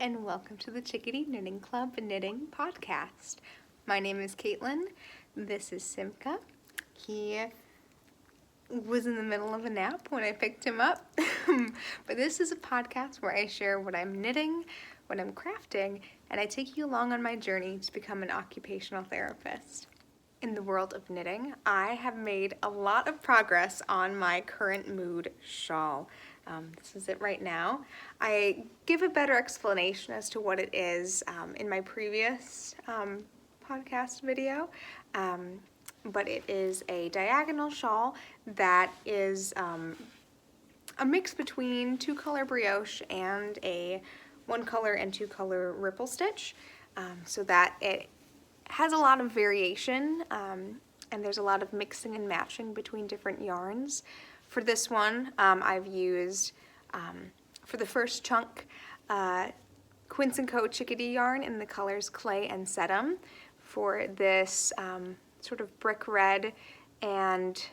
and welcome to the Chickadee Knitting Knitting Podcast. My name is Caitlin. This is Simka. He was in the middle of a nap when I picked him up. But this is a podcast where I share what I'm knitting, what I'm crafting, and I take you along on my journey to become an occupational therapist. In the world of knitting, I have made a lot of progress on my current mood shawl. This is it right now. I give a better explanation as to what it is in my previous podcast video, but it is a diagonal shawl that is a mix between 2-color brioche and a 1-color and 2-color ripple stitch, so that it has a lot of variation, and there's a lot of mixing and matching between different yarns. For this one, I've used, for the first chunk, Quince & Co. Chickadee yarn in the colors Clay and Sedum. For this sort of brick red and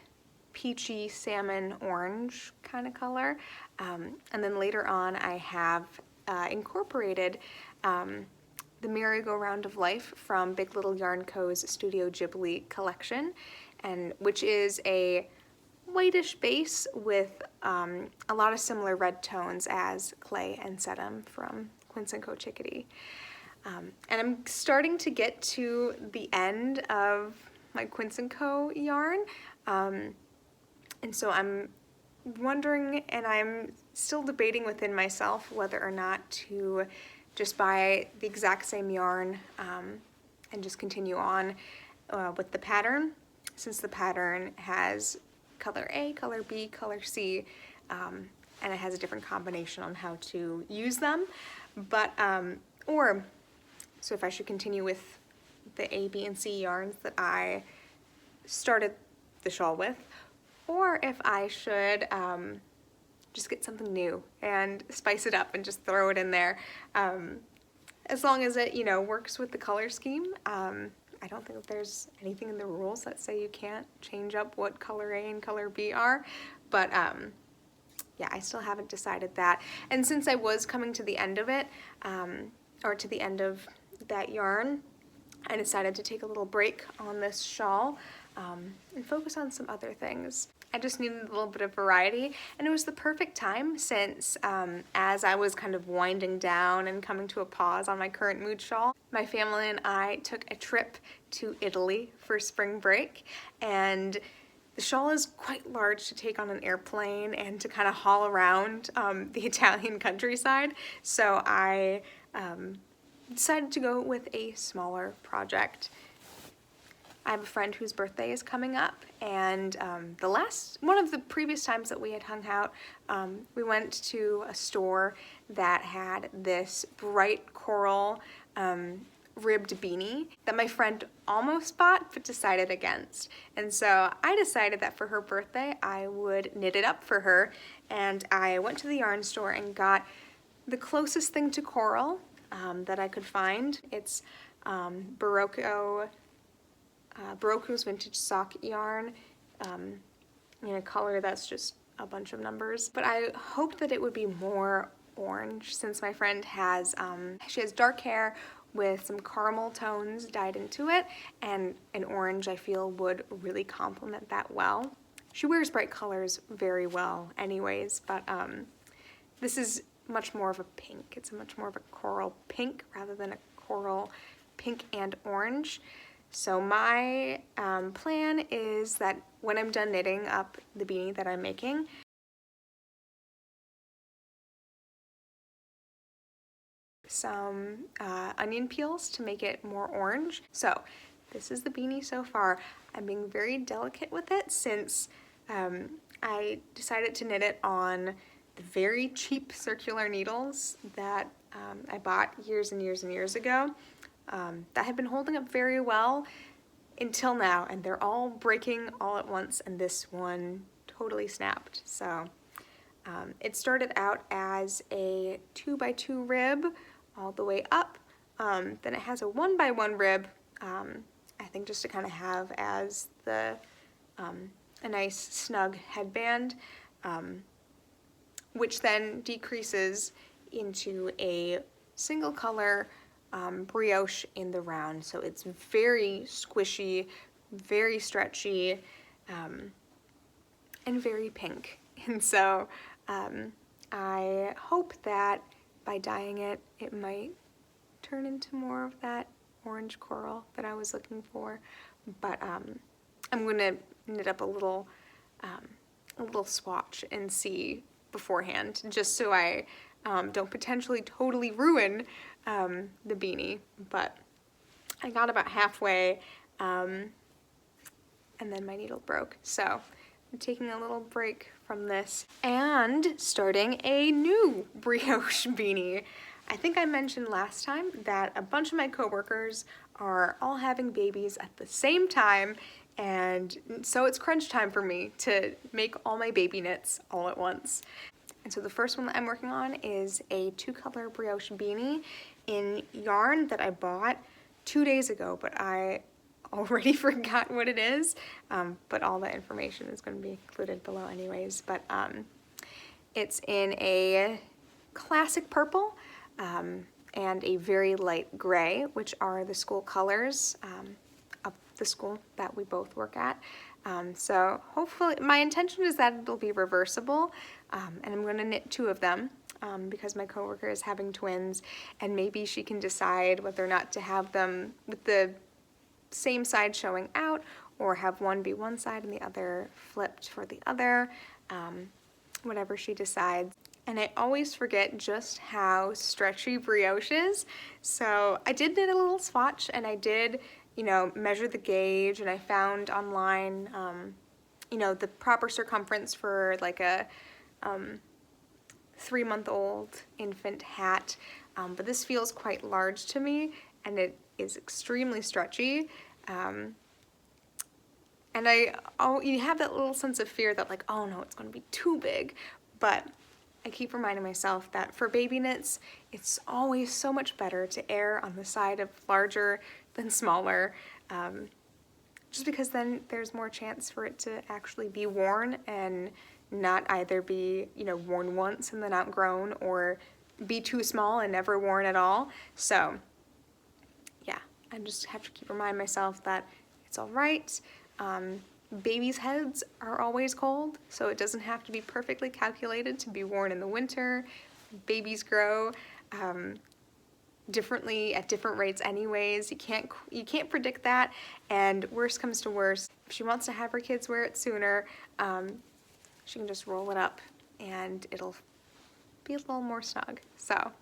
peachy salmon orange kind of color. And then later on I have incorporated the Merry-Go-Round of Life from Big Little Yarn Co.'s Studio Ghibli collection, and which is a whitish base with a lot of similar red tones as Clay and Sedum from Quince & Co. Chickadee. And I'm starting to get to the end of my Quince & Co. yarn, and so I'm wondering, and I'm still debating within myself whether or not to just buy the exact same yarn and just continue on with the pattern, since the pattern has color A, color B, color C, and it has a different combination on how to use them. But, so if I should continue with the A, B, and C yarns that I started the shawl with, or if I should just get something new and spice it up and just throw it in there. As long as it, works with the color scheme. I don't think that there's anything in the rules that say you can't change up what color A and color B are, but yeah, I still haven't decided that. And since I was coming to the end of it, or to the end of that yarn, I decided to take a little break on this shawl and focus on some other things. I just needed a little bit of variety, and it was the perfect time since as I was kind of winding down and coming to a pause on my current mood shawl, my family and I took a trip to Italy for spring break, and the shawl is quite large to take on an airplane and to kind of haul around the Italian countryside, so I decided to go with a smaller project. I have a friend whose birthday is coming up, and one of the previous times that we had hung out, we went to a store that had this bright coral ribbed beanie that my friend almost bought but decided against. And so I decided that for her birthday I would knit it up for her, and I went to the yarn store and got the closest thing to coral that I could find. It's Berroco's vintage sock yarn in a color that's just a bunch of numbers. But I hoped that it would be more orange, since my friend has she has dark hair with some caramel tones dyed into it, and an orange I feel would really complement that well. She wears bright colors very well anyways, but this is much more of a pink. It's much more of a coral pink rather than a coral pink and orange. So my plan is that when I'm done knitting up the beanie that I'm making, some onion peels to make it more orange. So this is the beanie so far. I'm being very delicate with it, since I decided to knit it on the very cheap circular needles that I bought years and years and years ago. That had been holding up very well until now, and they're all breaking all at once, and this one totally snapped. So it started out as a 2x2 rib all the way up, then it has a 1x1 rib, I think just to kind of have as the a nice snug headband, which then decreases into a single color brioche in the round. So it's very squishy, very stretchy, and very pink. And so I hope that by dyeing it, it might turn into more of that orange coral that I was looking for. But I'm going to knit up a little swatch and see beforehand, just so I don't potentially totally ruin the beanie. But I got about halfway and then my needle broke. So I'm taking a little break from this and starting a new brioche beanie. I think I mentioned last time that a bunch of my coworkers are all having babies at the same time, and so it's crunch time for me to make all my baby knits all at once. And so the first one that I'm working on is a 2-color brioche beanie in yarn that I bought 2 days ago, but I already forgot what it is, but all the information is going to be included below anyways. But it's in a classic purple and a very light gray, which are the school colors of the school that we both work at. So hopefully, my intention is that it'll be reversible, and I'm going to knit 2 of them because my coworker is having twins, and maybe she can decide whether or not to have them with the same side showing out, or have one be one side and the other flipped for the other, whatever she decides. And I always forget just how stretchy brioche is. So I did knit a little swatch, and I did, measure the gauge, and I found online, the proper circumference for like a 3-month-old infant hat. But this feels quite large to me, and it is extremely stretchy. And you have that little sense of fear that, like, oh no, it's going to be too big. But I keep reminding myself that for baby knits, it's always so much better to err on the side of larger than smaller, just because then there's more chance for it to actually be worn and not either be, worn once and then outgrown, or be too small and never worn at all. So yeah, I just have to keep reminding myself that it's all right. Babies' heads are always cold, so it doesn't have to be perfectly calculated to be worn in the winter. Babies grow differently at different rates anyways. You can't predict that, and worst comes to worst, if she wants to have her kids wear it sooner, she can just roll it up and it'll be a little more snug. So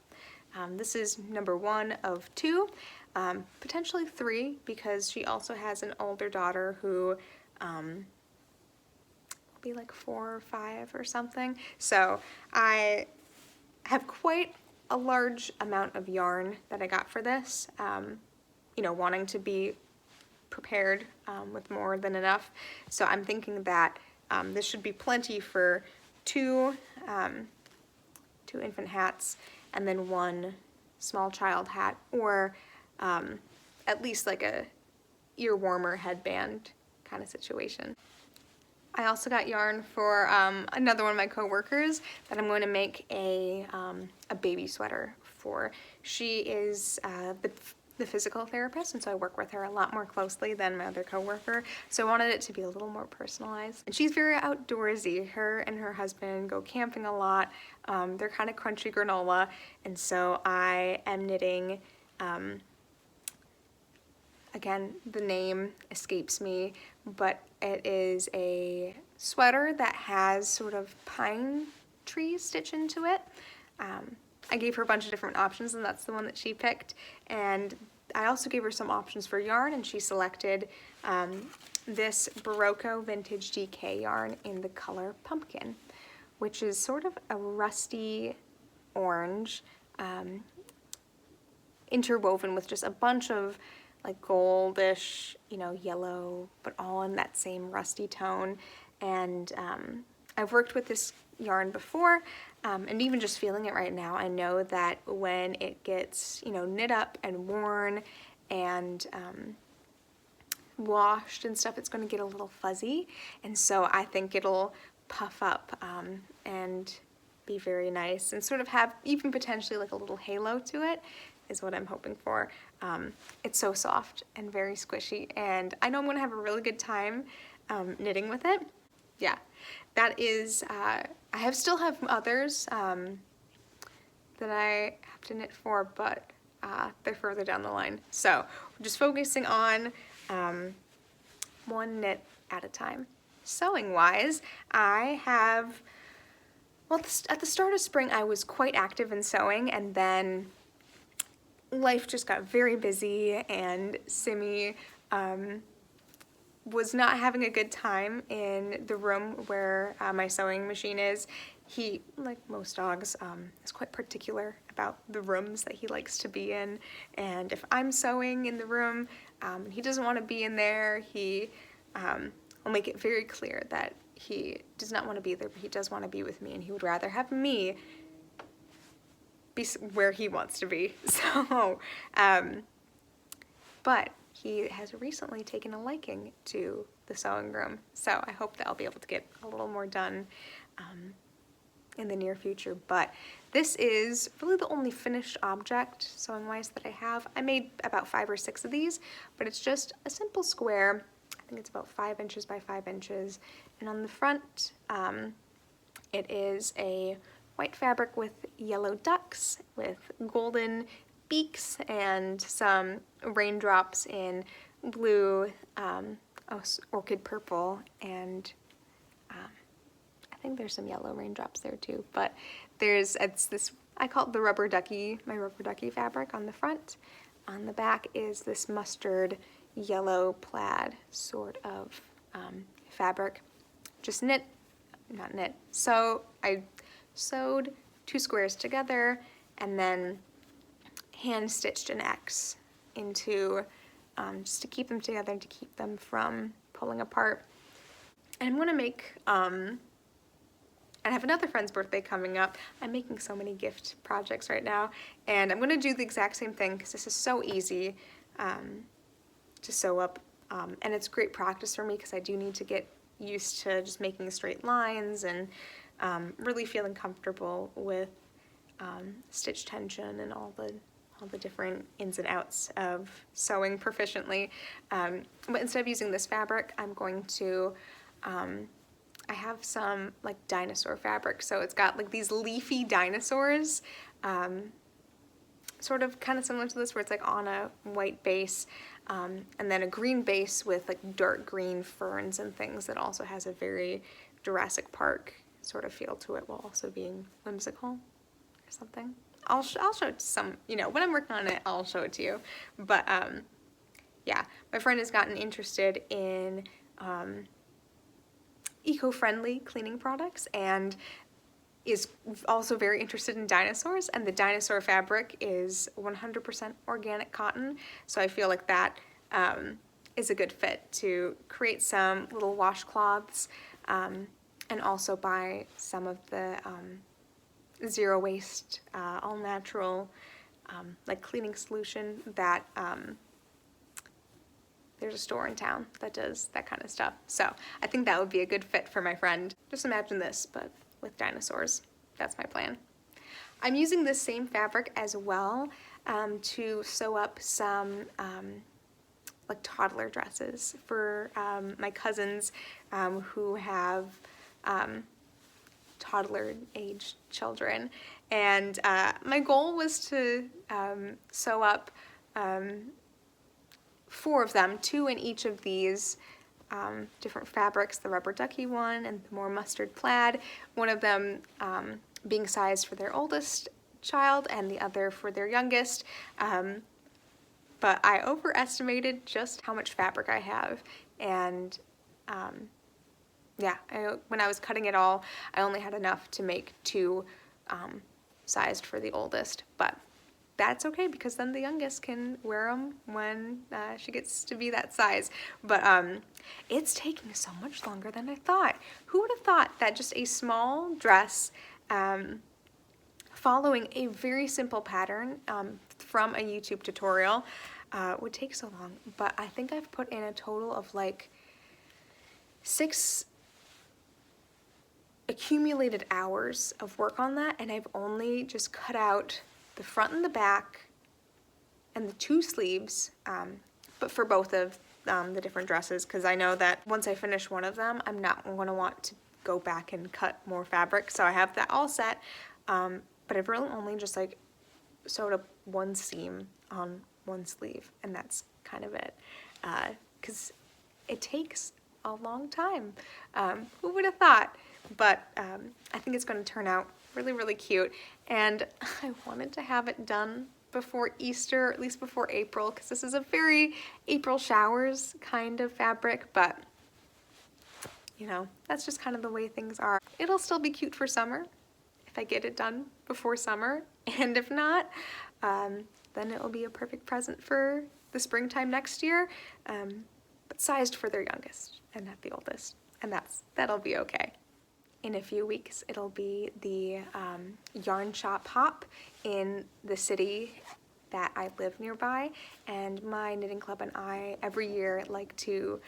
this is number 1 of 2, potentially 3, because she also has an older daughter who will be like 4 or 5 or something. So I have quite a large amount of yarn that I got for this, wanting to be prepared with more than enough. So I'm thinking that this should be plenty for 2 infant hats and then 1 small child hat, or at least like a ear warmer headband kind of situation. I also got yarn for another one of my coworkers that I'm going to make a baby sweater for. She is the physical therapist, and so I work with her a lot more closely than my other coworker, so I wanted it to be a little more personalized. And she's very outdoorsy. Her and her husband go camping a lot. They're kind of crunchy granola, and so I am knitting, again, the name escapes me, but it is a sweater that has sort of pine tree stitch into it. I gave her a bunch of different options, and that's the one that she picked. And I also gave her some options for yarn, and she selected this Berroco Vintage DK yarn in the color Pumpkin, which is sort of a rusty orange, interwoven with just a bunch of like goldish, yellow, but all in that same rusty tone. And I've worked with this yarn before, and even just feeling it right now, I know that when it gets, knit up and worn and washed and stuff, it's going to get a little fuzzy, and so I think it'll puff up and be very nice and sort of have even potentially like a little halo to it is what I'm hoping for. It's so soft and very squishy, and I know I'm going to have a really good time knitting with it. Yeah, that is, I still have others that I have to knit for, but they're further down the line. So we're just focusing on one knit at a time. Sewing wise, I have, well, at the start of spring I was quite active in sewing, and then life just got very busy, and Simmy was not having a good time in the room where my sewing machine is. He, like most dogs, is quite particular about the rooms that he likes to be in, and if I'm sewing in the room and he doesn't want to be in there, he will make it very clear that he does not want to be there, but he does want to be with me, and he would rather have me be where he wants to be. So, but he has recently taken a liking to the sewing room, so I hope that I'll be able to get a little more done in the near future. But this is really the only finished object sewing-wise that I have. I made about 5 or 6 of these, but it's just a simple square. I think it's about 5 inches by 5 inches, and on the front it is a white fabric with yellow ducks with golden beaks and some raindrops in blue, orchid purple, and I think there's some yellow raindrops there too, but it's this, I call it the rubber ducky, my rubber ducky fabric on the front. On the back is this mustard yellow plaid sort of fabric. Just so I sewed 2 squares together and then hand stitched an X into, just to keep them together and to keep them from pulling apart. And I'm going to make, I have another friend's birthday coming up. I'm making so many gift projects right now, and I'm going to do the exact same thing because this is so easy to sew up, and it's great practice for me because I do need to get used to just making straight lines and really feeling comfortable with stitch tension and all the different ins and outs of sewing proficiently. But instead of using this fabric, I'm going to, I have some like dinosaur fabric, so it's got like these leafy dinosaurs, sort of kind of similar to this, where it's like on a white base, and then a green base with like dark green ferns and things that also has a very Jurassic Park sort of feel to it while also being whimsical or something. I'll show it to some, when I'm working on it, I'll show it to you. But yeah, my friend has gotten interested in eco-friendly cleaning products and is also very interested in dinosaurs, and the dinosaur fabric is 100% organic cotton, so I feel like that is a good fit to create some little washcloths, and also buy some of the zero waste, all natural, like cleaning solution that there's a store in town that does that kind of stuff. So I think that would be a good fit for my friend. Just imagine this, but with dinosaurs. That's my plan. I'm using this same fabric as well to sew up some like toddler dresses for my cousins who have toddler age children, and my goal was to sew up 4 of them, 2 in each of these different fabrics, the rubber ducky one and the more mustard plaid, one of them being sized for their oldest child and the other for their youngest, but I overestimated just how much fabric I have, and yeah, when I was cutting it all, I only had enough to make 2 sized for the oldest, but that's okay because then the youngest can wear them when she gets to be that size. But it's taking so much longer than I thought. Who would have thought that just a small dress following a very simple pattern from a YouTube tutorial would take so long? But I think I've put in a total of like 6 accumulated hours of work on that, and I've only just cut out the front and the back and the 2 sleeves, but for both of the different dresses, because I know that once I finish one of them, I'm not going to want to go back and cut more fabric. So I have that all set, but I've really only just like sewed up 1 seam on 1 sleeve, and that's kind of it, because it takes a long time. Who would have thought? But I think it's going to turn out really, really cute, and I wanted to have it done before Easter, or at least before April, because this is a very April showers kind of fabric, but you know, that's just kind of the way things are. It'll still be cute for summer if I get it done before summer, and if not, then it'll be a perfect present for the springtime next year, but sized for their youngest and not the oldest, and that'll be okay. In a few weeks, it'll be the yarn shop hop in the city that I live nearby, and my knitting club and I every year like to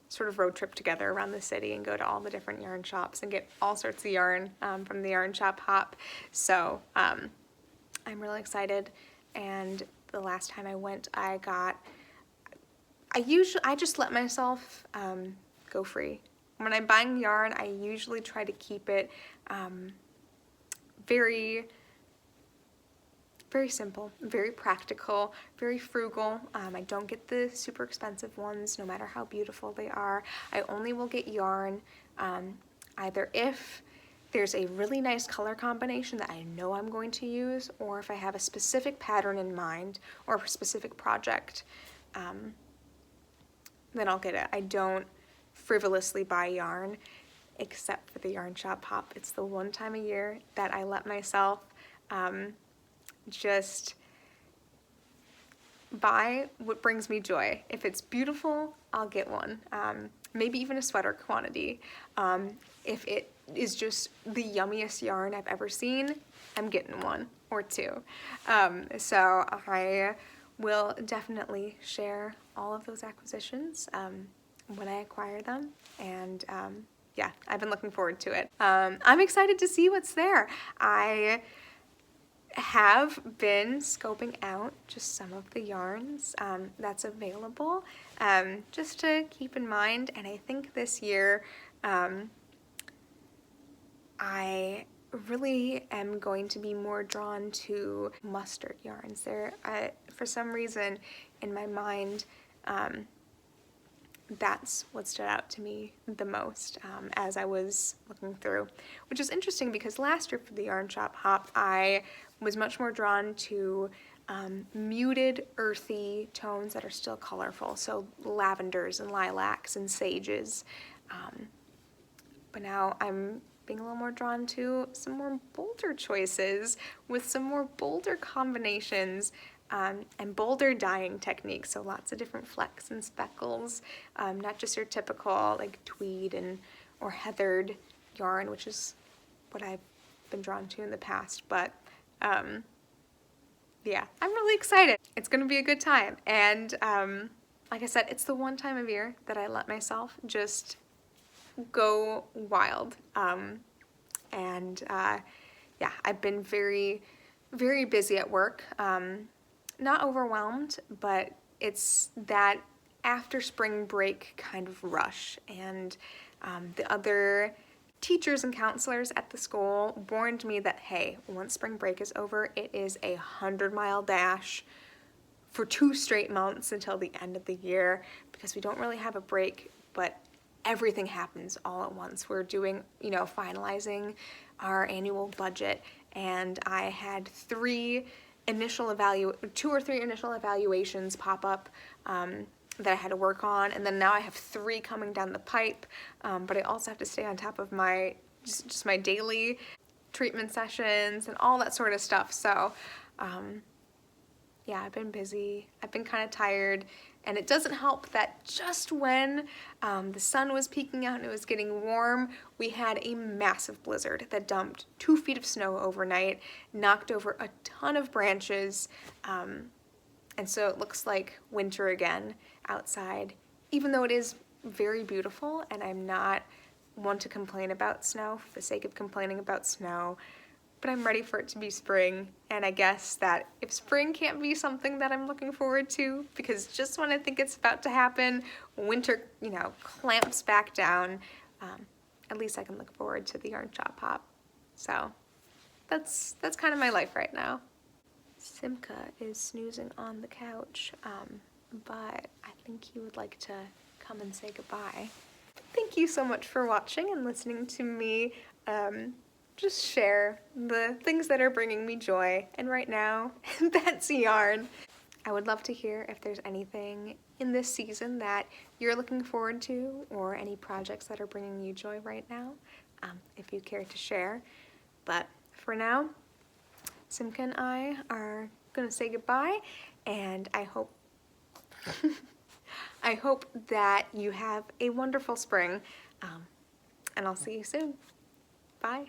sort of road trip together around the city and go to all the different yarn shops and get all sorts of yarn from the yarn shop hop. So I'm really excited, and the last time I went, I just let myself go free. When I'm buying yarn, I usually try to keep it very, very simple, very practical, very frugal. I don't get the super expensive ones, no matter how beautiful they are. I only will get yarn either if there's a really nice color combination that I know I'm going to use, or if I have a specific pattern in mind or a specific project, then I'll get it. I don't frivolously buy yarn except for the yarn shop hop. It's the one time a year that I let myself just buy what brings me joy. If it's beautiful, I'll get one. Maybe even a sweater quantity. If it is just the yummiest yarn I've ever seen, I'm getting 1 or 2. So I will definitely share all of those acquisitions when I acquire them, and yeah, I've been looking forward to it. I'm excited to see what's there. I have been scoping out just some of the yarns that's available, just to keep in mind, and I think this year I really am going to be more drawn to mustard yarns. For some reason in my mind, that's what stood out to me the most as I was looking through, which is interesting because last year for the yarn shop hop, I was much more drawn to muted, earthy tones that are still colorful, so lavenders and lilacs and sages. But now I'm being a little more drawn to some more bolder choices with some more bolder combinations and bolder dyeing techniques, so lots of different flecks and speckles, not just your typical like tweed or heathered yarn, which is what I've been drawn to in the past, but yeah, I'm really excited. It's gonna be a good time, and like I said, it's the one time of year that I let myself just go wild, and yeah, I've been very, very busy at work. Not overwhelmed, but it's that after spring break kind of rush, and the other teachers and counselors at the school warned me that, hey, once spring break is over, it is a 100-mile dash for 2 straight months until the end of the year, because we don't really have a break, but everything happens all at once. We're doing, finalizing our annual budget, and I had 2 or 3 initial evaluations pop up that I had to work on, and then now I have 3 coming down the pipe, but I also have to stay on top of my just my daily treatment sessions and all that sort of stuff. So yeah, I've been busy, I've been kind of tired, and it doesn't help that just when the sun was peeking out and it was getting warm, we had a massive blizzard that dumped 2 feet of snow overnight, knocked over a ton of branches, and so it looks like winter again outside, even though it is very beautiful and I'm not one to complain about snow for the sake of complaining about snow, but I'm ready for it to be spring, and I guess that if spring can't be something that I'm looking forward to, because just when I think it's about to happen, winter, clamps back down, at least I can look forward to the yarn shop hop. So that's kind of my life right now. Simka is snoozing on the couch, but I think he would like to come and say goodbye. Thank you so much for watching and listening to me just share the things that are bringing me joy. And right now, that's yarn. I would love to hear if there's anything in this season that you're looking forward to, or any projects that are bringing you joy right now, if you care to share. But for now, Simka and I are gonna say goodbye, and I hope I hope that you have a wonderful spring, and I'll see you soon. Bye.